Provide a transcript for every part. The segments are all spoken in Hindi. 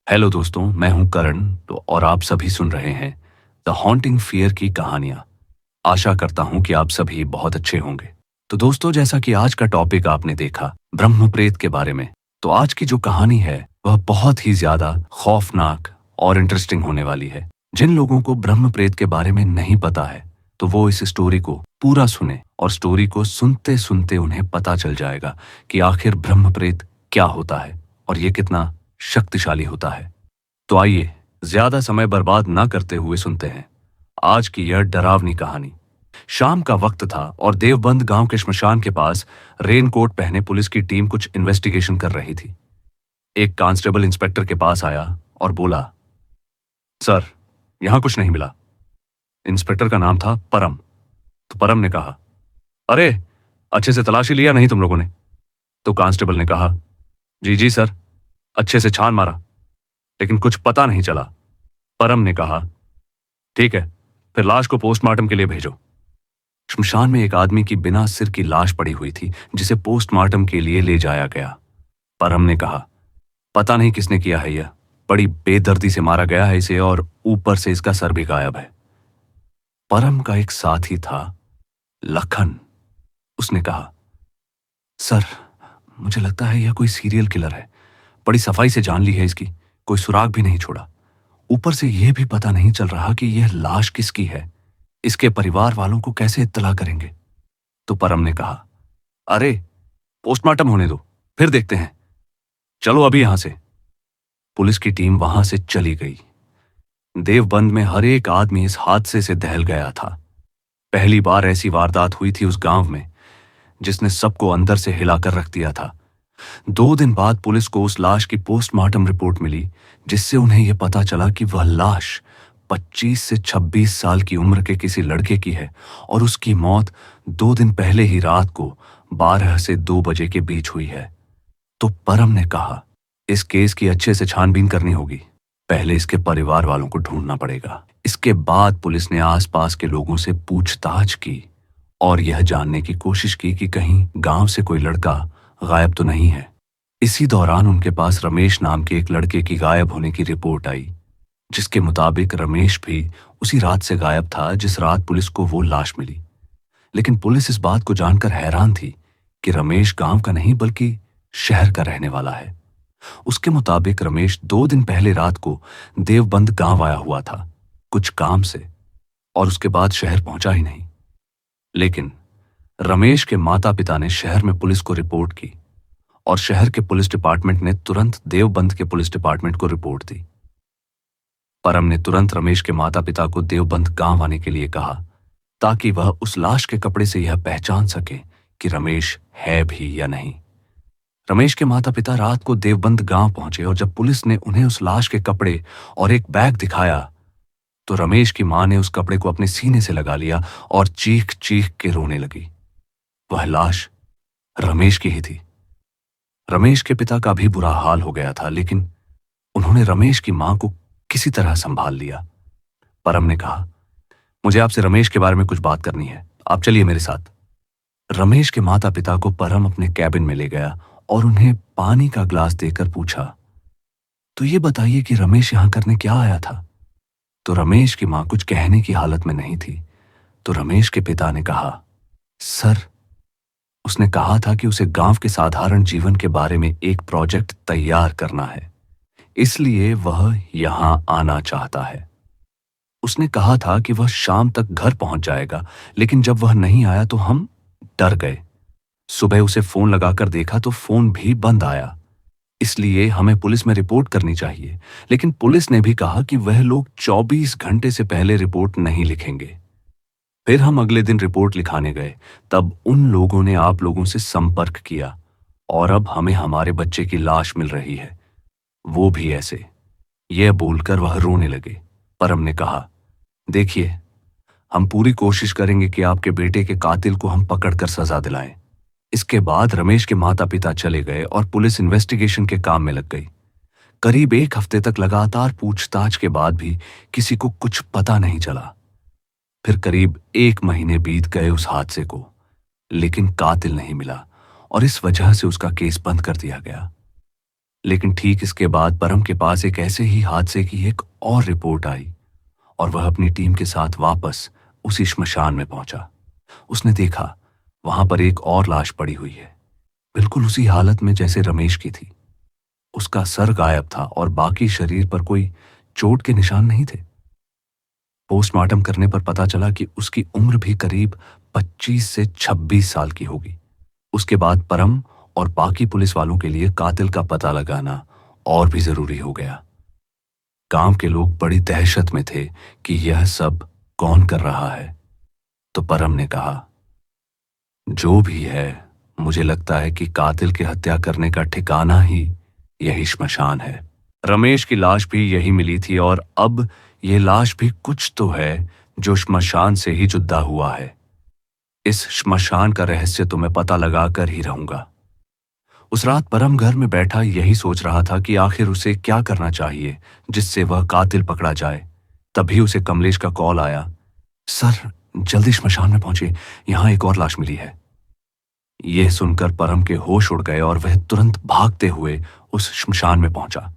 हेलो दोस्तों, मैं हूं करण और आप सभी सुन रहे हैं द हॉन्टिंग फियर की कहानियां। आशा करता हूं कि आप सभी बहुत अच्छे होंगे। तो दोस्तों, जैसा कि आज का टॉपिक आपने देखा ब्रह्म प्रेत के बारे में, तो आज की जो कहानी है वह बहुत ही ज्यादा खौफनाक और इंटरेस्टिंग होने वाली है। जिन लोगों को ब्रह्म प्रेत के बारे में नहीं पता है तो वो इस स्टोरी को पूरा सुने और स्टोरी को सुनते सुनते उन्हें पता चल जाएगा कि आखिर ब्रह्म प्रेत क्या होता है और ये कितना शक्तिशाली होता है। तो आइए ज्यादा समय बर्बाद ना करते हुए सुनते हैं आज की यह डरावनी कहानी। शाम का वक्त था और देवबंद गांव के श्मशान के पास रेनकोट पहने पुलिस की टीम कुछ इन्वेस्टिगेशन कर रही थी। एक कांस्टेबल इंस्पेक्टर के पास आया और बोला, सर, यहां कुछ नहीं मिला। इंस्पेक्टर का नाम था परम। तो परम ने कहा, अरे, अच्छे से तलाशी लिया नहीं तुम लोगों ने? तो कांस्टेबल ने कहा, जी जी सर, अच्छे से छान मारा लेकिन कुछ पता नहीं चला। परम ने कहा, ठीक है, फिर लाश को पोस्टमार्टम के लिए भेजो। श्मशान में एक आदमी की बिना सिर की लाश पड़ी हुई थी जिसे पोस्टमार्टम के लिए ले जाया गया। परम ने कहा, पता नहीं किसने किया है, यह बड़ी बेदर्दी से मारा गया है इसे और ऊपर से इसका सर भी गायब है। परम का एक साथी था, लखन। उसने कहा, सर, मुझे लगता है यह कोई सीरियल किलर है। बड़ी सफाई से जान ली है इसकी, कोई सुराग भी नहीं छोड़ा। ऊपर से यह भी पता नहीं चल रहा कि यह लाश किसकी है। इसके परिवार वालों को कैसे इत्तला करेंगे? तो परम ने कहा, अरे, पोस्टमार्टम होने दो, फिर देखते हैं। चलो अभी यहां से। पुलिस की टीम वहां से चली गई। देवबंद में हर एक आदमी इस हादसे से दहल गया था। पहली बार ऐसी वारदात हुई थी उस गांव में जिसने सबको अंदर से हिलाकर रख दिया था। 2 दिन बाद पुलिस को उस लाश की पोस्टमार्टम रिपोर्ट मिली जिससे उन्हें यह पता चला कि वह लाश 25 से 26 साल की उम्र के किसी लड़के की है और उसकी मौत 2 दिन पहले ही रात को 12 से 2 बजे के बीच हुई है। तो परम ने कहा, इस केस की अच्छे से छानबीन करनी होगी। पहले इसके परिवार वालों को ढूंढना पड़ेगा। इसके बाद पुलिस ने आसपास के लोगों से पूछताछ की और यह जानने की कोशिश की कि कहीं गांव से कोई लड़का गायब तो नहीं है। इसी दौरान उनके पास रमेश नाम के एक लड़के की गायब होने की रिपोर्ट आई, जिसके मुताबिक रमेश भी उसी रात से गायब था जिस रात पुलिस को वो लाश मिली। लेकिन पुलिस इस बात को जानकर हैरान थी कि रमेश गांव का नहीं बल्कि शहर का रहने वाला है। उसके मुताबिक रमेश 2 दिन पहले रात को देवबंद गांव आया हुआ था कुछ काम से और उसके बाद शहर पहुंचा ही नहीं। लेकिन रमेश के माता पिता ने शहर में पुलिस को रिपोर्ट की और शहर के पुलिस डिपार्टमेंट ने तुरंत देवबंद के पुलिस डिपार्टमेंट को रिपोर्ट दी। परम ने तुरंत रमेश के माता पिता को देवबंद गांव आने के लिए कहा ताकि वह उस लाश के कपड़े से यह पहचान सके कि रमेश है भी या नहीं। रमेश के माता पिता रात को देवबंद गांव पहुंचे और जब पुलिस ने उन्हें उस लाश के कपड़े और एक बैग दिखाया तो रमेश की मां ने उस कपड़े को अपने सीने से लगा लिया और चीख चीख के रोने लगी। वह लाश रमेश की ही थी। रमेश के पिता का भी बुरा हाल हो गया था, लेकिन उन्होंने रमेश की मां को किसी तरह संभाल लिया। परम ने कहा, मुझे आपसे रमेश के बारे में कुछ बात करनी है, आप चलिए मेरे साथ। रमेश के माता पिता को परम अपने कैबिन में ले गया और उन्हें पानी का ग्लास देकर पूछा, तो ये बताइए कि रमेश यहां करने क्या आया था? तो रमेश की मां कुछ कहने की हालत में नहीं थी। तो रमेश के पिता ने कहा, सर, उसने कहा था कि उसे गांव के साधारण जीवन के बारे में एक प्रोजेक्ट तैयार करना है, इसलिए वह यहां आना चाहता है। उसने कहा था कि वह शाम तक घर पहुंच जाएगा, लेकिन जब वह नहीं आया तो हम डर गए। सुबह उसे फोन लगाकर देखा तो फोन भी बंद आया, इसलिए हमें पुलिस में रिपोर्ट करनी चाहिए। लेकिन पुलिस ने भी कहा कि वह लोग 24 घंटे से पहले रिपोर्ट नहीं लिखेंगे। फिर हम अगले दिन रिपोर्ट लिखाने गए, तब उन लोगों ने आप लोगों से संपर्क किया और अब हमें हमारे बच्चे की लाश मिल रही है, वो भी ऐसे। यह बोलकर वह रोने लगे। परम ने कहा, देखिए, हम पूरी कोशिश करेंगे कि आपके बेटे के कातिल को हम पकड़कर सजा दिलाएं। इसके बाद रमेश के माता पिता चले गए और पुलिस इन्वेस्टिगेशन के काम में लग गई। करीब 1 हफ्ते तक लगातार पूछताछ के बाद भी किसी को कुछ पता नहीं चला। फिर करीब 1 महीने बीत गए उस हादसे को, लेकिन कातिल नहीं मिला और इस वजह से उसका केस बंद कर दिया गया। लेकिन ठीक इसके बाद परम के पास एक ऐसे ही हादसे की एक और रिपोर्ट आई और वह अपनी टीम के साथ वापस उसी श्मशान में पहुंचा। उसने देखा वहां पर एक और लाश पड़ी हुई है, बिल्कुल उसी हालत में जैसे रमेश की थी। उसका सर गायब था और बाकी शरीर पर कोई चोट के निशान नहीं थे। पोस्टमार्टम करने पर पता चला कि उसकी उम्र भी करीब 25 से 26 साल की होगी। उसके बाद परम और बाकी पुलिस वालों के लिए कातिल का पता लगाना और भी जरूरी हो गया। गांव के लोग बड़ी दहशत में थे कि यह सब कौन कर रहा है। तो परम ने कहा, जो भी है, मुझे लगता है कि कातिल की हत्या करने का ठिकाना ही यही श्मशान है। रमेश की लाश भी यही मिली थी और अब यह लाश भी कुछ तो है जो श्मशान से ही जुदा हुआ है। इस श्मशान का रहस्य तो मैं पता लगा कर ही रहूंगा। उस रात परम घर में बैठा यही सोच रहा था कि आखिर उसे क्या करना चाहिए जिससे वह कातिल पकड़ा जाए। तभी उसे कमलेश का कॉल आया। सर, जल्दी श्मशान में पहुंचे, यहां एक और लाश मिली है। यह सुनकर परम के होश उड़ गए और वह तुरंत भागते हुए उस श्मशान में पहुंचा।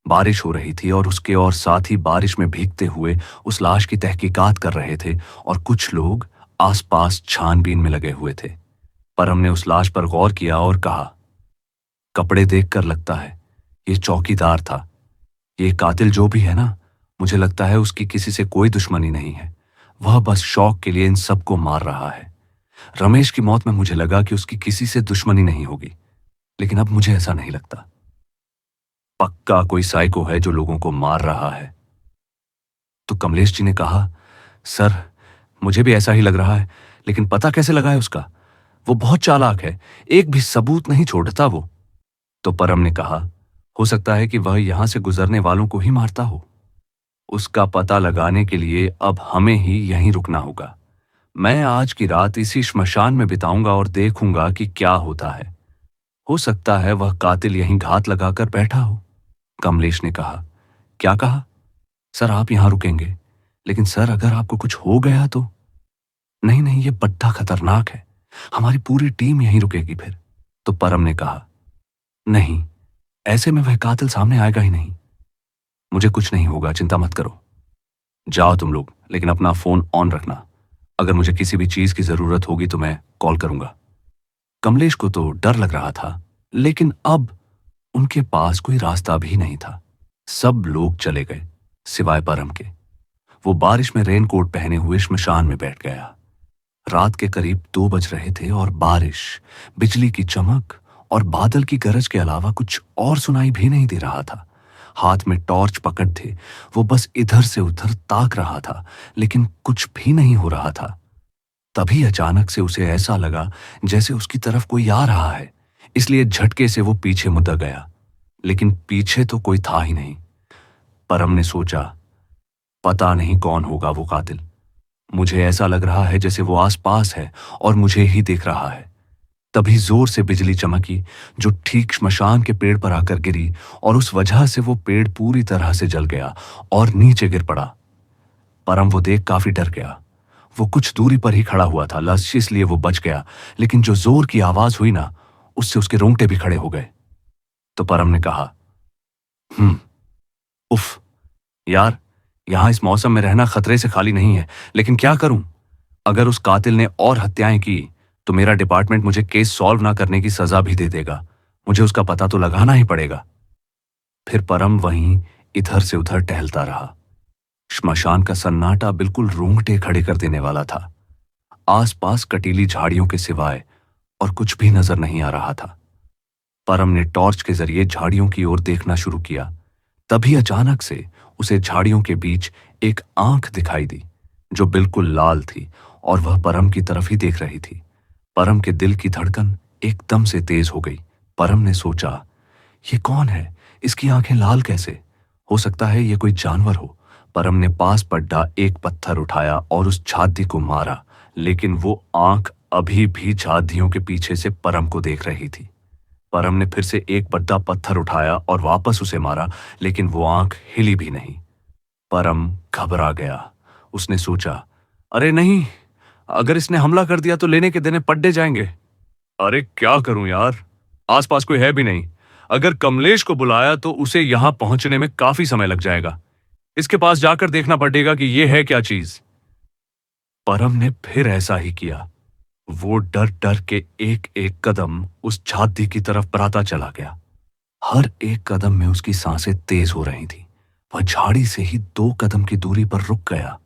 बारिश हो रही थी और उसके और साथ ही बारिश में भीगते हुए उस लाश की तहकीकात कर रहे थे और कुछ लोग आसपास छानबीन में लगे हुए थे। परम ने उस लाश पर गौर किया और कहा, कपड़े देखकर लगता है ये चौकीदार था। ये कातिल जो भी है ना, मुझे लगता है उसकी किसी से कोई दुश्मनी नहीं है। वह बस शौक के लिए इन सबको मार रहा है। रमेश की मौत में मुझे लगा कि उसकी किसी से दुश्मनी नहीं होगी, लेकिन अब मुझे ऐसा नहीं लगता। पक्का कोई साइको है जो लोगों को मार रहा है। तो कमलेश जी ने कहा, सर, मुझे भी ऐसा ही लग रहा है, लेकिन पता कैसे लगा है उसका? वो बहुत चालाक है, एक भी सबूत नहीं छोड़ता वो। तो परम ने कहा, हो सकता है कि वह यहां से गुजरने वालों को ही मारता हो। उसका पता लगाने के लिए अब हमें ही यहीं रुकना होगा। मैं आज की रात इसी श्मशान में बिताऊंगा और देखूंगा कि क्या होता है। हो सकता है वह कातिल यहीं घात लगाकर बैठा हो। कमलेश ने कहा, क्या कहा? सर, आप यहां रुकेंगे, लेकिन सर अगर आपको कुछ हो गया तो? नहीं नहीं, यह बड़ा खतरनाक है, हमारी पूरी टीम यहीं रुकेगी फिर। तो परम ने कहा, नहीं, ऐसे में वह कातिल सामने आएगा ही नहीं। मुझे कुछ नहीं होगा, चिंता मत करो। जाओ तुम लोग, लेकिन अपना फोन ऑन रखना। अगर मुझे किसी भी चीज की जरूरत होगी तो मैं कॉल करूंगा। कमलेश को तो डर लग रहा था, लेकिन अब उनके पास कोई रास्ता भी नहीं था। सब लोग चले गए सिवाय परम के। वो बारिश में रेनकोट पहने हुए श्मशान में बैठ गया। रात के करीब 2 बज रहे थे और बारिश, बिजली की चमक और बादल की गरज के अलावा कुछ और सुनाई भी नहीं दे रहा था। हाथ में टॉर्च पकड़ थे वो बस इधर से उधर ताक रहा था, लेकिन कुछ भी नहीं हो रहा था। तभी अचानक से उसे ऐसा लगा जैसे उसकी तरफ कोई आ रहा है, इसलिए झटके से वो पीछे मुड़ गया, लेकिन पीछे तो कोई था ही नहीं। परम ने सोचा, पता नहीं कौन होगा वो कातिल। मुझे ऐसा लग रहा है जैसे वो आसपास है और मुझे ही देख रहा है। तभी जोर से बिजली चमकी जो ठीक श्मशान के पेड़ पर आकर गिरी और उस वजह से वो पेड़ पूरी तरह से जल गया और नीचे गिर पड़ा। परम वो देख काफी डर गया। वो कुछ दूरी पर ही खड़ा हुआ था, लक्ष्य इसलिए वो बच गया, लेकिन जो जोर की आवाज हुई ना, उससे उसके रोंगटे भी खड़े हो गए। तो परम ने कहा, उफ यार, यहां इस मौसम में रहना खतरे से खाली नहीं है, लेकिन क्या करूं? अगर उस कातिल ने और हत्याएं की तो मेरा डिपार्टमेंट मुझे केस सॉल्व ना करने की सजा भी दे देगा। मुझे उसका पता तो लगाना ही पड़ेगा। फिर परम वहीं इधर से उधर टहलता रहा। श्मशान का सन्नाटा बिल्कुल रोंगटे खड़े कर देने वाला था। आसपास कटीली झाड़ियों के सिवाय और कुछ भी नजर नहीं आ रहा था। परम ने टॉर्च के जरिए झाड़ियों की ओर देखना शुरू किया। तभी अचानक से उसे झाड़ियों के बीच एक आंख दिखाई दी जो बिल्कुल लाल थी और वह परम की तरफ ही देख रही थी। परम के दिल की धड़कन एकदम से तेज हो गई। परम ने सोचा, ये कौन है? इसकी आंखें लाल कैसे? हो सकता है ये कोई जानवर हो। परम ने पास पड्डा एक पत्थर उठाया और उस झादी को मारा, लेकिन वो आंख अभी भी झादियों के पीछे से परम को देख रही थी। परम ने फिर से एक बड़ा पत्थर उठाया और वापस उसे मारा, लेकिन वो आंख हिली भी नहीं। परम घबरा गया। उसने सोचा, अरे नहीं, अगर इसने हमला कर दिया तो लेने के देने पड्डे जाएंगे। अरे क्या करूं यार, आसपास कोई है भी नहीं। अगर कमलेश को बुलाया तो उसे यहां पहुंचने में काफी समय लग जाएगा। इसके पास जाकर देखना पड़ेगा कि यह है क्या चीज। परम ने फिर ऐसा ही किया। वो डर डर के एक एक कदम उस छाती की तरफ बढ़ाता चला गया। हर एक कदम में उसकी सांसें तेज हो रही थी। वह झाड़ी से ही 2 कदम की दूरी पर रुक गया।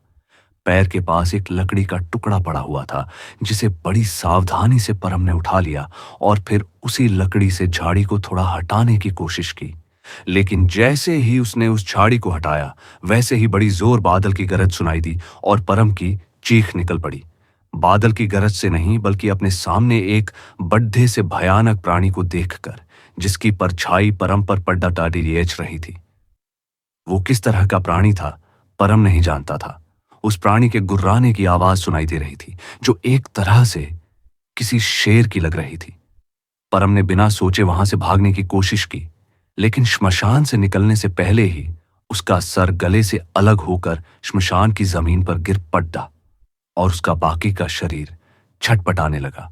पैर के पास एक लकड़ी का टुकड़ा पड़ा हुआ था, जिसे बड़ी सावधानी से परम ने उठा लिया और फिर उसी लकड़ी से झाड़ी को थोड़ा हटाने की कोशिश की। लेकिन जैसे ही उसने उस झाड़ी को हटाया, वैसे ही बड़ी जोर बादल की गरज सुनाई दी और परम की चीख निकल पड़ी। बादल की गरज से नहीं, बल्कि अपने सामने एक बड्ढे से भयानक प्राणी को देखकर, जिसकी परछाई परम पर पड्डा टाटी रेच रही थी। वो किस तरह का प्राणी था, परम नहीं जानता था। उस प्राणी के गुर्राने की आवाज सुनाई दे रही थी, जो एक तरह से किसी शेर की लग रही थी। परम ने बिना सोचे वहां से भागने की कोशिश की, लेकिन श्मशान से निकलने से पहले ही उसका सर गले से अलग होकर श्मशान की जमीन पर गिर पड़ा और उसका बाकी का शरीर छटपटाने लगा।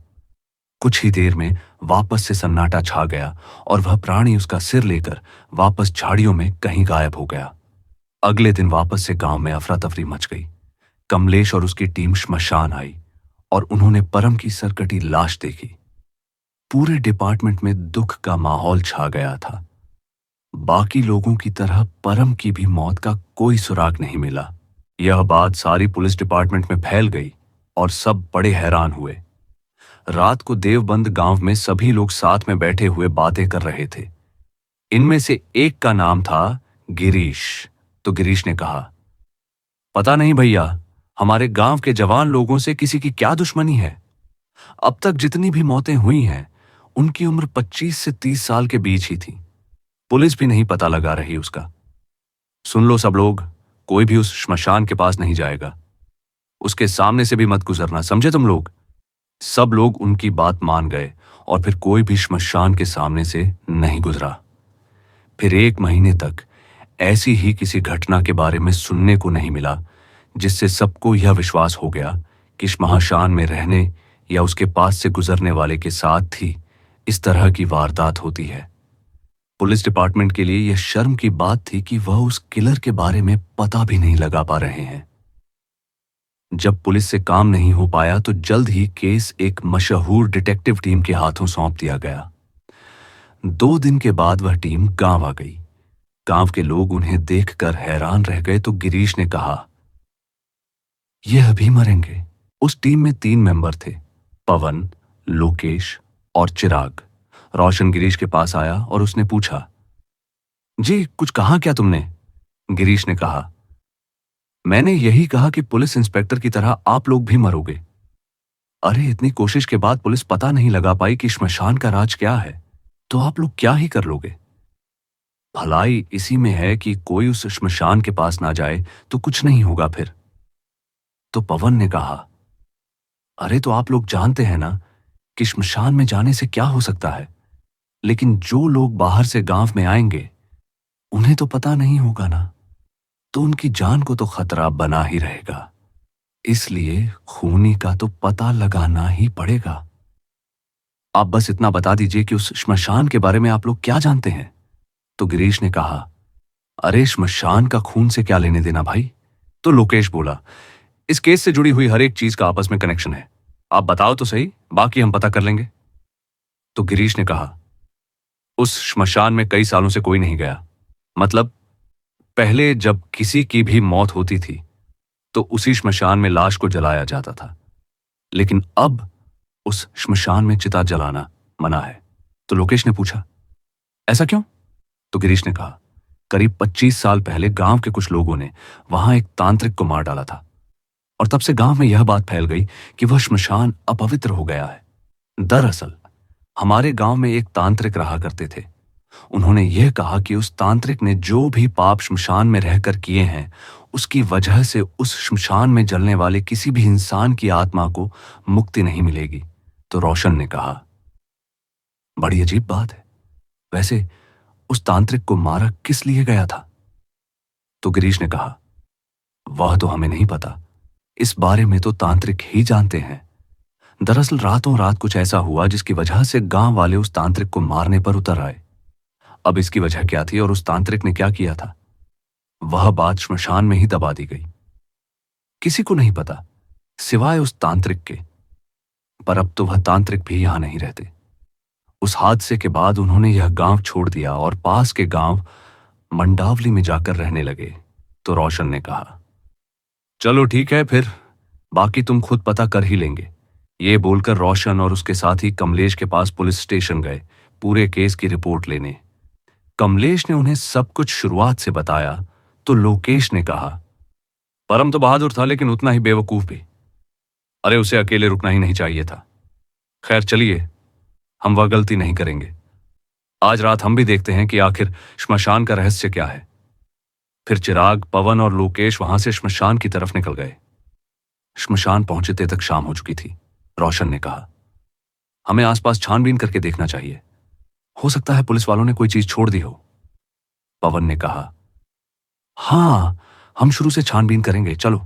कुछ ही देर में वापस से सन्नाटा छा गया और वह प्राणी उसका सिर लेकर वापस झाड़ियों में कहीं गायब हो गया। अगले दिन वापस से गांव में अफरा तफरी मच गई। कमलेश और उसकी टीम श्मशान आई और उन्होंने परम की सरकटी लाश देखी। पूरे डिपार्टमेंट में दुख का माहौल छा गया था। बाकी लोगों की तरह परम की भी मौत का कोई सुराग नहीं मिला। यह बात सारी पुलिस डिपार्टमेंट में फैल गई और सब बड़े हैरान हुए। रात को देवबंद गांव में सभी लोग साथ में बैठे हुए बातें कर रहे थे। इनमें से एक का नाम था गिरीश। तो गिरीश ने कहा, पता नहीं भैया, हमारे गांव के जवान लोगों से किसी की क्या दुश्मनी है। अब तक जितनी भी मौतें हुई हैं, उनकी उम्र 25 से 30 साल के बीच ही थी। पुलिस भी नहीं पता लगा रही उसका। सुन लो सब लोग, कोई भी उस श्मशान के पास नहीं जाएगा। उसके सामने से भी मत गुजरना, समझे तुम लोग। सब लोग उनकी बात मान गए और फिर कोई भी श्मशान के सामने से नहीं गुजरा। फिर 1 महीने तक ऐसी ही किसी घटना के बारे में सुनने को नहीं मिला, जिससे सबको यह विश्वास हो गया कि श्मशान में रहने या उसके पास से गुजरने वाले के साथ ही इस तरह की वारदात होती है। पुलिस डिपार्टमेंट के लिए यह शर्म की बात थी कि वह उस किलर के बारे में पता भी नहीं लगा पा रहे हैं। जब पुलिस से काम नहीं हो पाया तो जल्द ही केस एक मशहूर डिटेक्टिव टीम के हाथों सौंप दिया गया। 2 दिन के बाद वह टीम गांव आ गई। गांव के लोग उन्हें देखकर हैरान रह गए तो गिरीश ने कहा, यह अभी मरेंगे। उस टीम में 3 मेंबर थे, पवन, लोकेश और चिराग। रोशन गिरीश के पास आया और उसने पूछा, जी कुछ कहा क्या तुमने? गिरीश ने कहा, मैंने यही कहा कि पुलिस इंस्पेक्टर की तरह आप लोग भी मरोगे। अरे इतनी कोशिश के बाद पुलिस पता नहीं लगा पाई कि श्मशान का राज क्या है, तो आप लोग क्या ही कर लोगे। भलाई इसी में है कि कोई उस श्मशान के पास ना जाए तो कुछ नहीं होगा फिर। तो पवन ने कहा, अरे तो आप लोग जानते हैं ना कि श्मशान में जाने से क्या हो सकता है, लेकिन जो लोग बाहर से गांव में आएंगे उन्हें तो पता नहीं होगा ना, तो उनकी जान को तो खतरा बना ही रहेगा। इसलिए खूनी का तो पता लगाना ही पड़ेगा। आप बस इतना बता दीजिए कि उस श्मशान के बारे में आप लोग क्या जानते हैं। तो गिरीश ने कहा, अरे श्मशान का खून से क्या लेने देना भाई। तो लोकेश बोला, इस केस से जुड़ी हुई हर एक चीज का आपस में कनेक्शन है, आप बताओ तो सही, बाकी हम पता कर लेंगे। तो गिरीश ने कहा, उस श्मशान में कई सालों से कोई नहीं गया। मतलब पहले जब किसी की भी मौत होती थी तो उसी श्मशान में लाश को जलाया जाता था, लेकिन अब उस श्मशान में चिता जलाना मना है। तो लोकेश ने पूछा, ऐसा क्यों? तो गिरीश ने कहा, करीब 25 साल पहले गांव के कुछ लोगों ने वहां एक तांत्रिक को मार डाला था और तब से गांव में यह बात फैल गई कि वह श्मशान अपवित्र हो गया है। दरअसल हमारे गांव में एक तांत्रिक रहा करते थे। उन्होंने यह कहा कि उस तांत्रिक ने जो भी पाप श्मशान में रहकर किए हैं, उसकी वजह से उस श्मशान में जलने वाले किसी भी इंसान की आत्मा को मुक्ति नहीं मिलेगी। तो रोशन ने कहा, बड़ी अजीब बात है। वैसे उस तांत्रिक को मारा किस लिए गया था? तो गिरीश ने कहा, वह तो हमें नहीं पता, इस बारे में तो तांत्रिक ही जानते हैं। दरअसल रातों रात कुछ ऐसा हुआ जिसकी वजह से गांव वाले उस तांत्रिक को मारने पर उतर आए। अब इसकी वजह क्या थी और उस तांत्रिक ने क्या किया था, वह बात श्मशान में ही दबा दी गई। किसी को नहीं पता सिवाय उस तांत्रिक के। पर अब तो वह तांत्रिक भी यहां नहीं रहते। उस हादसे के बाद उन्होंने यह गांव छोड़ दिया और पास के गांव मंडावली में जाकर रहने लगे। तो रोशन ने कहा, चलो ठीक है फिर, बाकी तुम खुद पता कर ही लेंगे। ये बोलकर रोशन और उसके साथी कमलेश के पास पुलिस स्टेशन गए पूरे केस की रिपोर्ट लेने। कमलेश ने उन्हें सब कुछ शुरुआत से बताया तो लोकेश ने कहा, परम तो बहादुर था लेकिन उतना ही बेवकूफ भी। अरे उसे अकेले रुकना ही नहीं चाहिए था। खैर चलिए, हम वह गलती नहीं करेंगे। आज रात हम भी देखते हैं कि आखिर श्मशान का रहस्य क्या है। फिर चिराग, पवन और लोकेश वहां से श्मशान की तरफ निकल गए। श्मशान पहुंचते तक शाम हो चुकी थी। रोशन ने कहा, हमें आसपास छानबीन करके देखना चाहिए, हो सकता है पुलिस वालों ने कोई चीज छोड़ दी हो। पवन ने कहा, हां, हम शुरू से छानबीन करेंगे, चलो।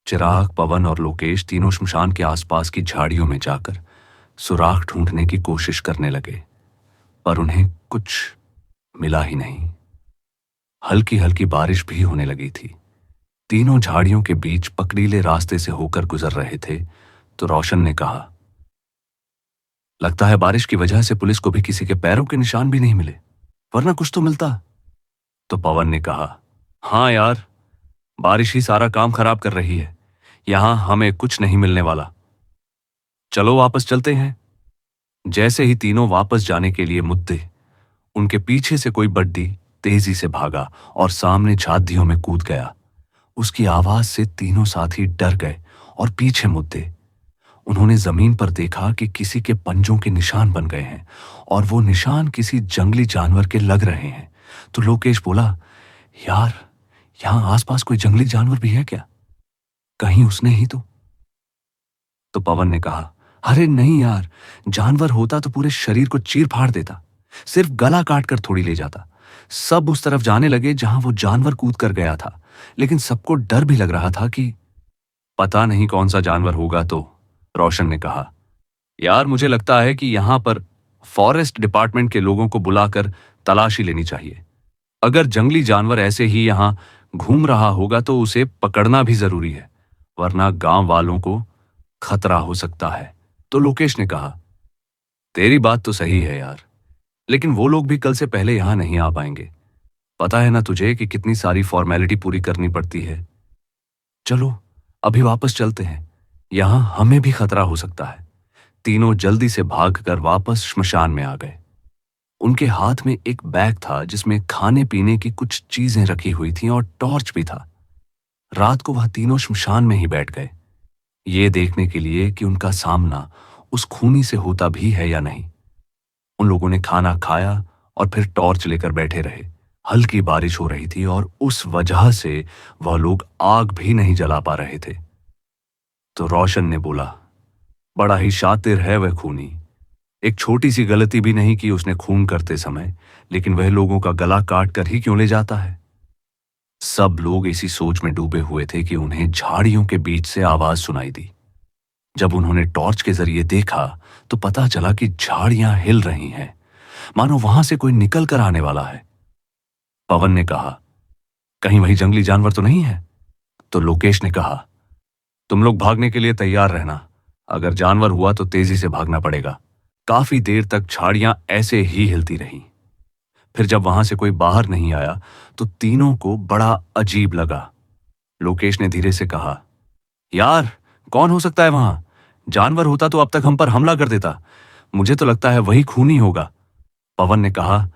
चिराग, पवन और लोकेश तीनों श्मशान के आसपास की झाड़ियों में जाकर सुराग ढूंढने की कोशिश करने लगे, पर उन्हें कुछ मिला ही नहीं। हल्की हल्की बारिश भी होने लगी थी। तीनों झाड़ियों के बीच पकड़ीले रास्ते से होकर गुजर रहे थे तो रोशन ने कहा, लगता है बारिश की वजह से पुलिस को भी किसी के पैरों के निशान भी नहीं मिले, वरना कुछ तो मिलता। तो पवन ने कहा, हां यार, बारिश ही सारा काम खराब कर रही है, यहां हमें कुछ नहीं मिलने वाला। चलो वापस चलते हैं। जैसे ही तीनों वापस जाने के लिए मुद्दे, उनके पीछे से कोई बड्डी तेजी से भागा और सामने झादियों में कूद गया। उसकी आवाज से तीनों साथी डर गए और पीछे मुद्दे। उन्होंने जमीन पर देखा कि किसी के पंजों के निशान बन गए हैं और वो निशान किसी जंगली जानवर के लग रहे हैं। तो लोकेश बोला, यार, यहां आसपास कोई जंगली जानवर भी है क्या? कहीं उसने ही तो पवन ने कहा, अरे नहीं यार, जानवर होता तो पूरे शरीर को चीर फाड़ देता, सिर्फ गला काट कर थोड़ी ले जाता। सब उस तरफ जाने लगे जहां वो जानवर कूद कर गया था, लेकिन सबको डर भी लग रहा था कि पता नहीं कौन सा जानवर होगा। तो रोशन ने कहा, यार मुझे लगता है कि यहां पर फॉरेस्ट डिपार्टमेंट के लोगों को बुलाकर तलाशी लेनी चाहिए। अगर जंगली जानवर ऐसे ही यहां घूम रहा होगा तो उसे पकड़ना भी जरूरी है, वरना गांव वालों को खतरा हो सकता है। तो लोकेश ने कहा, तेरी बात तो सही है यार, लेकिन वो लोग भी कल से पहले यहां नहीं आ पाएंगे। पता है ना तुझे कि कितनी सारी फॉर्मेलिटी पूरी करनी पड़ती है। चलो अभी वापस चलते हैं, यहां हमें भी खतरा हो सकता है। तीनों जल्दी से भागकर वापस श्मशान में आ गए। उनके हाथ में एक बैग था जिसमें खाने पीने की कुछ चीजें रखी हुई थीं और टॉर्च भी था। रात को वह तीनों श्मशान में ही बैठ गए, ये देखने के लिए कि उनका सामना उस खूनी से होता भी है या नहीं। उन लोगों ने खाना खाया और फिर टॉर्च लेकर बैठे रहे। हल्की बारिश हो रही थी और उस वजह से वह लोग आग भी नहीं जला पा रहे थे। तो रोशन ने बोला, बड़ा ही शातिर है वह खूनी। एक छोटी सी गलती भी नहीं की उसने खून करते समय, लेकिन वह लोगों का गला काट कर ही क्यों ले जाता है। सब लोग इसी सोच में डूबे हुए थे कि उन्हें झाड़ियों के बीच से आवाज सुनाई दी। जब उन्होंने टॉर्च के जरिए देखा तो पता चला कि झाड़ियां हिल रही हैं, मानो वहां से कोई निकल कर आने वाला है। पवन ने कहा, कहीं वही जंगली जानवर तो नहीं है? तो लोकेश ने कहा, तुम लोग भागने के लिए तैयार रहना, अगर जानवर हुआ तो तेजी से भागना पड़ेगा। काफी देर तक झाड़ियां ऐसे ही हिलती रहीं। फिर जब वहां से कोई बाहर नहीं आया तो तीनों को बड़ा अजीब लगा। लोकेश ने धीरे से कहा, यार कौन हो सकता है वहां? जानवर होता तो अब तक हम पर हमला कर देता। मुझे तो लगता है वही खूनी होगा। पवन ने कहा,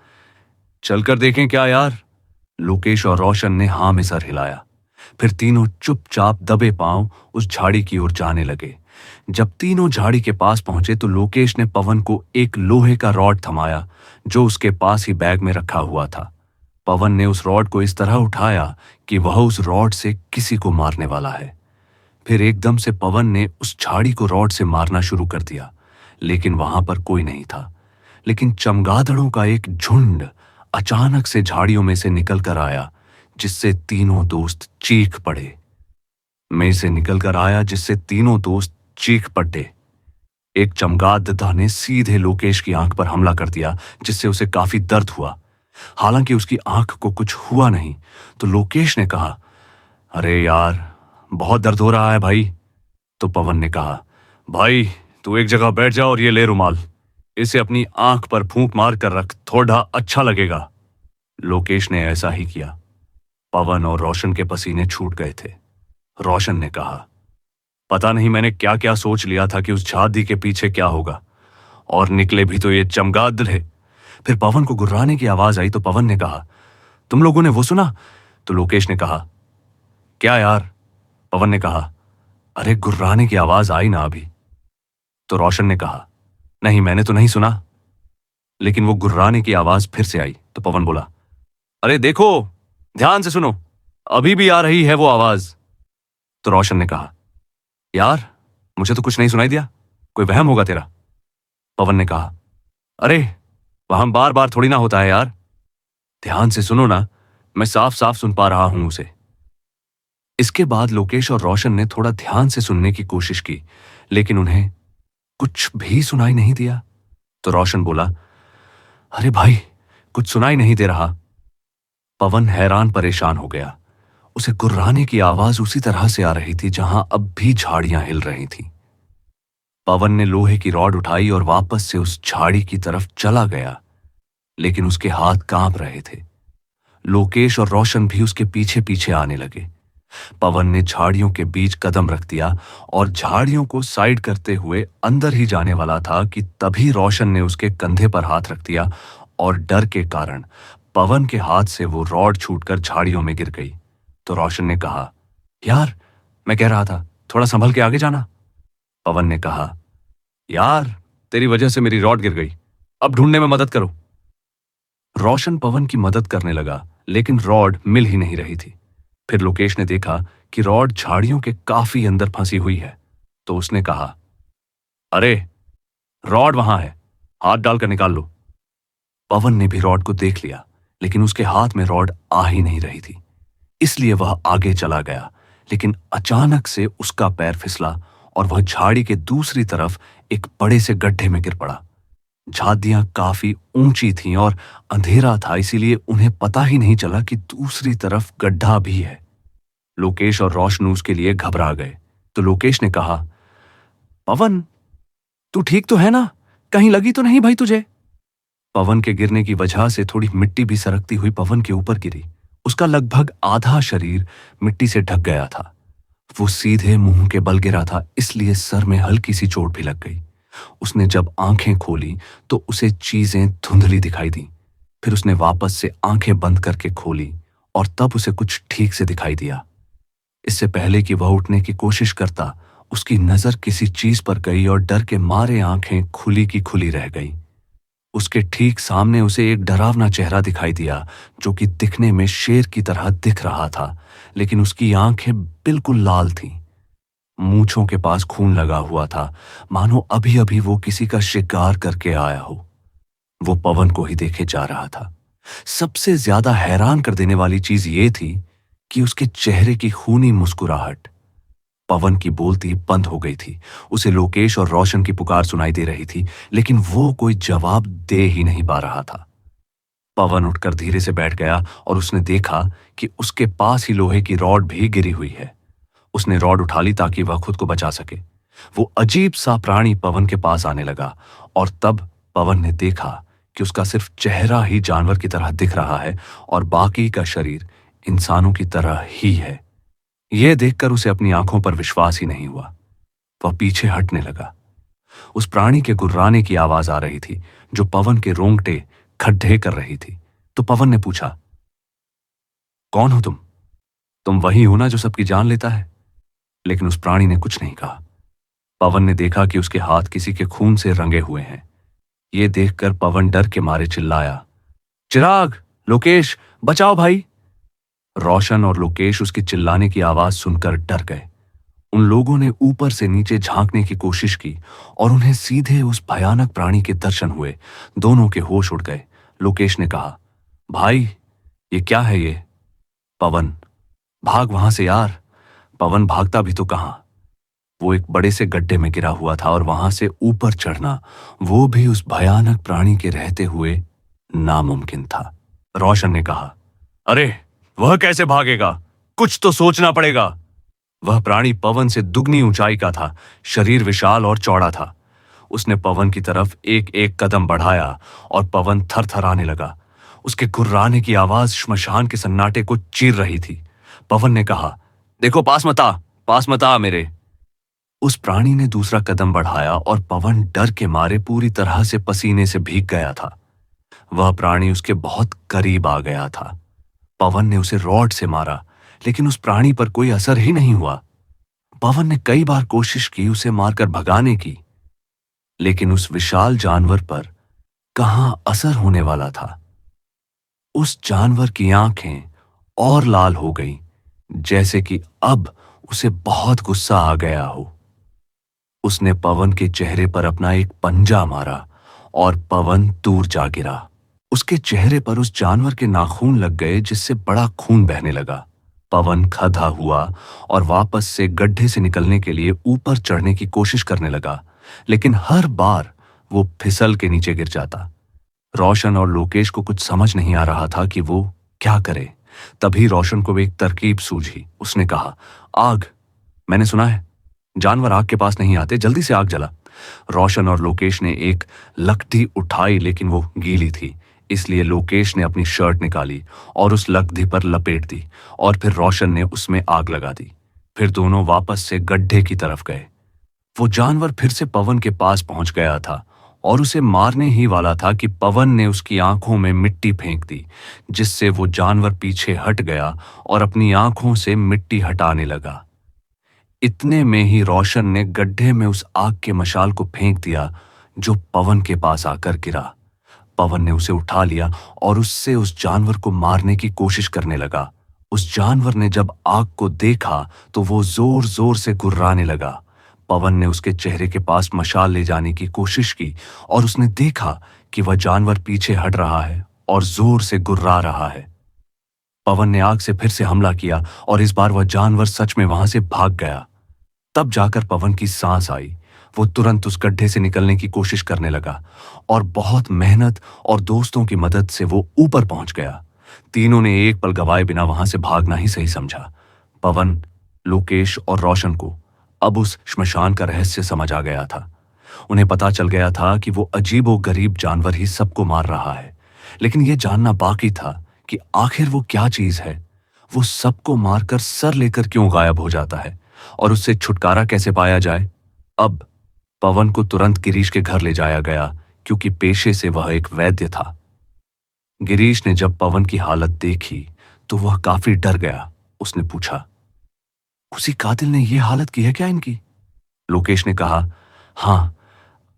चलकर देखें क्या यार? लोकेश और रोशन ने हां में सर हिलाया। फिर तीनों चुपचाप दबे पांव उस झाड़ी की ओर जाने लगे। जब तीनों झाड़ी के पास पहुंचे तो लोकेश ने पवन को एक लोहे का रॉड थमाया जो उसके पास ही बैग में रखा हुआ था। पवन ने उस रॉड को इस तरह उठाया कि वह उस रॉड से किसी को मारने वाला है। फिर एकदम से पवन ने उस झाड़ी को रॉड से मारना शुरू कर दिया, लेकिन वहां पर कोई नहीं था। लेकिन चमगादड़ों का एक झुंड अचानक से झाड़ियों में से निकल कर आया, जिससे तीनों दोस्त चीख पड़े। में से निकल कर आया जिससे तीनों दोस्त चीख पड़े। एक चमगादड़ ने सीधे लोकेश की आंख पर हमला कर दिया, जिससे उसे काफी दर्द हुआ। हालांकि उसकी आंख को कुछ हुआ नहीं, तो लोकेश ने कहा, अरे यार, बहुत दर्द हो रहा है भाई। तो पवन ने कहा, भाई तू एक जगह बैठ जा और ये ले रुमाल, इसे अपनी आंख पर फूंक मार कर रख, थोड़ा अच्छा लगेगा। लोकेश ने ऐसा ही किया। पवन और रोशन के पसीने छूट गए थे। रोशन ने कहा, पता नहीं मैंने क्या क्या सोच लिया था कि उस झादी के पीछे क्या होगा, और निकले भी तो ये चमगादड़ है। फिर पवन को गुर्राने की आवाज आई तो पवन ने कहा, तुम लोगों ने वो सुना? तो लोकेश ने कहा, क्या यार? पवन ने कहा, अरे गुर्राने की आवाज आई ना अभी। तो रोशन ने कहा, नहीं मैंने तो नहीं सुना। लेकिन वो गुर्राने की आवाज फिर से आई तो पवन बोला, अरे देखो, ध्यान से सुनो, अभी भी आ रही है वो आवाज। तो रोशन ने कहा, यार मुझे तो कुछ नहीं सुनाई दिया, कोई वहम होगा तेरा। पवन ने कहा, अरे वहां बार बार थोड़ी ना होता है यार, ध्यान से सुनो ना, मैं साफ साफ सुन पा रहा हूं उसे। इसके बाद लोकेश और रोशन ने थोड़ा ध्यान से सुनने की कोशिश की, लेकिन उन्हें कुछ भी सुनाई नहीं दिया। तो रोशन बोला, अरे भाई, कुछ सुनाई नहीं दे रहा। पवन हैरान परेशान हो गया। उसे गुर्राने की आवाज उसी तरह से आ रही थी जहां अब भी झाड़ियां हिल रही थीं। पवन ने लोहे की रॉड उठाई और वापस से उस झाड़ी की तरफ चला गया, लेकिन उसके हाथ कांप रहे थे। लोकेश और रोशन भी उसके पीछे पीछे आने लगे। पवन ने झाड़ियों के बीच कदम रख दिया और झाड़ियों को साइड करते हुए अंदर ही जाने वाला था कि तभी रोशन ने उसके कंधे पर हाथ रख दिया और डर के कारण पवन के हाथ से वो रॉड छूटकर झाड़ियों में गिर गई। तो रोशन ने कहा, यार मैं कह रहा था थोड़ा संभल के आगे जाना। पवन ने कहा, यार तेरी वजह से मेरी रॉड गिर गई, अब ढूंढने में मदद करो। रोशन पवन की मदद करने लगा, लेकिन रॉड मिल ही नहीं रही थी। फिर लोकेश ने देखा कि रॉड झाड़ियों के काफी अंदर फंसी हुई है, तो उसने कहा, अरे रॉड वहां है, हाथ डालकर निकाल लो। पवन ने भी रॉड को देख लिया, लेकिन उसके हाथ में रॉड आ ही नहीं रही थी, इसलिए वह आगे चला गया। लेकिन अचानक से उसका पैर फिसला और वह झाड़ी के दूसरी तरफ एक बड़े से गड्ढे में गिर पड़ा। झादियां काफी ऊंची थीं और अंधेरा था, इसीलिए उन्हें पता ही नहीं चला कि दूसरी तरफ गड्ढा भी है। लोकेश और रोशन उसके लिए घबरा गए। तो लोकेश ने कहा, पवन तू ठीक तो है ना? कहीं लगी तो नहीं भाई तुझे? पवन के गिरने की वजह से थोड़ी मिट्टी भी सरकती हुई पवन के ऊपर गिरी। उसका लगभग आधा शरीर मिट्टी से ढक गया था। वो सीधे मुंह के बल गिरा था, इसलिए सर में हल्की सी चोट भी लग गई। उसने जब आंखें खोली तो उसे चीजें धुंधली दिखाई दी। फिर उसने वापस से आंखें बंद करके खोली और तब उसे कुछ ठीक से दिखाई दिया। इससे पहले कि वह उठने की कोशिश करता, उसकी नजर किसी चीज पर गई और डर के मारे आंखें खुली की खुली रह गई। उसके ठीक सामने उसे एक डरावना चेहरा दिखाई दिया, जो कि दिखने में शेर की तरह दिख रहा था, लेकिन उसकी आंखें बिल्कुल लाल थीं। मूंछों के पास खून लगा हुआ था, मानो अभी अभी वो किसी का शिकार करके आया हो। वो पवन को ही देखे जा रहा था। सबसे ज्यादा हैरान कर देने वाली चीज ये थी कि उसके चेहरे की खूनी मुस्कुराहट। पवन की बोलती बंद हो गई थी। उसे लोकेश और रोशन की पुकार सुनाई दे रही थी, लेकिन वो कोई जवाब दे ही नहीं पा रहा था। पवन उठकर धीरे से बैठ गया और उसने देखा कि उसके पास ही लोहे की रॉड भी गिरी हुई है। उसने रॉड उठा ली ताकि वह खुद को बचा सके। वो अजीब सा प्राणी पवन के पास आने लगा और तब पवन ने देखा कि उसका सिर्फ चेहरा ही जानवर की तरह दिख रहा है और बाकी का शरीर इंसानों की तरह ही है। यह देखकर उसे अपनी आंखों पर विश्वास ही नहीं हुआ। वह पीछे हटने लगा। उस प्राणी के गुर्राने की आवाज आ रही थी, जो पवन के रोंगटे खड्डे कर रही थी। तो पवन ने पूछा, कौन हो तुम? तुम वही हो ना जो सबकी जान लेता है? लेकिन उस प्राणी ने कुछ नहीं कहा। पवन ने देखा कि उसके हाथ किसी के खून से रंगे हुए हैं। ये देखकर पवन डर के मारे चिल्लाया, चिराग, लोकेश, बचाओ भाई। रोशन और लोकेश उसके चिल्लाने की आवाज सुनकर डर गए। उन लोगों ने ऊपर से नीचे झांकने की कोशिश की और उन्हें सीधे उस भयानक प्राणी के दर्शन हुए। दोनों के होश उड़ गए। लोकेश ने कहा, भाई ये क्या है ये? पवन, भाग वहां से यार। पवन भागता भी तो कहां, वो एक बड़े से गड्ढे में गिरा हुआ था और वहां से ऊपर चढ़ना, वो भी उस भयानक प्राणी के रहते हुए, नामुमकिन था। रोशन ने कहा, अरे वह कैसे भागेगा? कुछ तो सोचना पड़ेगा। वह प्राणी पवन से दुगनी ऊंचाई का था, शरीर विशाल और चौड़ा था। उसने पवन की तरफ एक एक कदम बढ़ाया और पवन थरथराने लगा। उसके गुर्राने की आवाज श्मशान के सन्नाटे को चीर रही थी। पवन ने कहा, देखो, पास मत आ मेरे। उस प्राणी ने दूसरा कदम बढ़ाया और पवन डर के मारे पूरी तरह से पसीने से भीग गया था। वह प्राणी उसके बहुत करीब आ गया था। पवन ने उसे रॉड से मारा, लेकिन उस प्राणी पर कोई असर ही नहीं हुआ। पवन ने कई बार कोशिश की उसे मारकर भगाने की, लेकिन उस विशाल जानवर पर कहां असर होने वाला था। उस जानवर की आंखें और लाल हो गईं, जैसे कि अब उसे बहुत गुस्सा आ गया हो। उसने पवन के चेहरे पर अपना एक पंजा मारा और पवन दूर जा गिरा। उसके चेहरे पर उस जानवर के नाखून लग गए, जिससे बड़ा खून बहने लगा। पवन खधा हुआ और वापस से गड्ढे से निकलने के लिए ऊपर चढ़ने की कोशिश करने लगा, लेकिन हर बार वो फिसल के नीचे गिर जाता। रोशन और लोकेश को कुछ समझ नहीं आ रहा था कि वो क्या करे। तभी रोशन को एक तरकीब सूझी। उसने कहा, आग। मैंने सुना है जानवर आग के पास नहीं आते, जल्दी से आग जला। रोशन और लोकेश ने एक लकड़ी उठाई, लेकिन वो गीली थी, इसलिए लोकेश ने अपनी शर्ट निकाली और उस लकड़ी पर लपेट दी और फिर रोशन ने उसमें आग लगा दी। फिर दोनों वापस से गड्ढे की तरफ गए। वो जानवर फिर से पवन के पास पहुंच गया था और उसे मारने ही वाला था कि पवन ने उसकी आंखों में मिट्टी फेंक दी, जिससे वो जानवर पीछे हट गया और अपनी आंखों से मिट्टी हटाने लगा। इतने में ही रोशन ने गड्ढे में उस आग के मशाल को फेंक दिया, जो पवन के पास आकर गिरा। पवन ने उसे उठा लिया और उससे उस जानवर को मारने की कोशिश करने लगा। उस जानवर ने जब आग को देखा तो वो जोर जोर से गुर्राने लगा। पवन ने उसके चेहरे के पास मशाल ले जाने की कोशिश की और उसने देखा कि वह जानवर पीछे हट रहा है और जोर से गुर्रा रहा है। पवन ने आग से फिर से हमला किया और इस बार वह जानवर सच में वहां से भाग गया। तब जाकर पवन की सांस आई। वो तुरंत उस गड्ढे से निकलने की कोशिश करने लगा और बहुत मेहनत और दोस्तों की मदद से वो ऊपर पहुंच गया। तीनों ने एक पल गवाए बिना वहां से भागना ही सही समझा। पवन, लोकेश और रोशन को अब उस श्मशान का रहस्य समझ आ गया था। उन्हें पता चल गया था कि वो अजीबोगरीब जानवर ही सबको मार रहा है, लेकिन यह जानना बाकी था कि आखिर वो क्या चीज है। वो सबको मारकर सर लेकर क्यों गायब हो जाता है और उससे छुटकारा कैसे पाया जाए। अब पवन को तुरंत गिरीश के घर ले जाया गया, क्योंकि पेशे से वह एक वैद्य था। गिरीश ने जब पवन की हालत देखी तो वह काफी डर गया। उसने पूछा, उसी कातिल ने यह हालत की है क्या इनकी? लोकेश ने कहा, हां,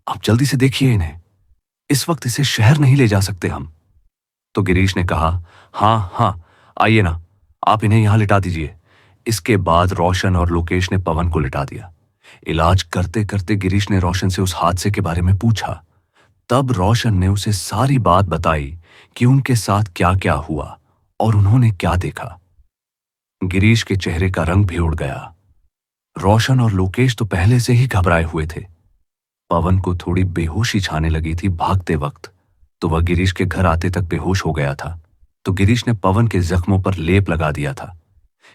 आप जल्दी से देखिए इन्हें, इस वक्त इसे शहर नहीं ले जा सकते हम। तो गिरीश ने कहा, हां, आइए ना, आप इन्हें यहां लिटा दीजिए। इसके बाद रोशन और लोकेश ने पवन को लिटा दिया। इलाज करते करते गिरीश ने रोशन से उस हादसे के बारे में पूछा। तब रोशन ने उसे सारी बात बताई कि उनके साथ क्या क्या हुआ और उन्होंने क्या देखा। गिरीश के चेहरे का रंग भी उड़ गया। रोशन और लोकेश तो पहले से ही घबराए हुए थे। पवन को थोड़ी बेहोशी छाने लगी थी भागते वक्त, तो वह गिरीश के घर आते तक बेहोश हो गया था। तो गिरीश ने पवन के जख्मों पर लेप लगा दिया था।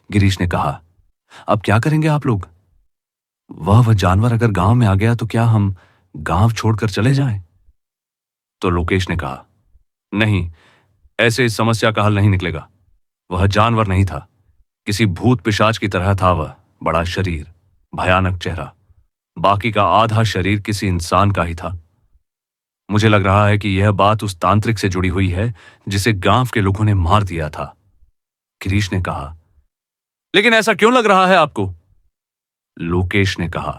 गिरीश ने कहा, अब क्या करेंगे आप लोग? वह जानवर अगर गांव में आ गया तो क्या हम गांव छोड़कर चले जाएं? तो लोकेश ने कहा, नहीं, ऐसे इस समस्या का हल नहीं निकलेगा। वह जानवर नहीं था, किसी भूत पिशाच की तरह था वह। बड़ा शरीर, भयानक चेहरा, बाकी का आधा शरीर किसी इंसान का ही था। मुझे लग रहा है कि यह बात उस तांत्रिक से जुड़ी हुई है जिसे गांव के लोगों ने मार दिया था। गिरीश ने कहा, लेकिन ऐसा क्यों लग रहा है आपको? लोकेश ने कहा,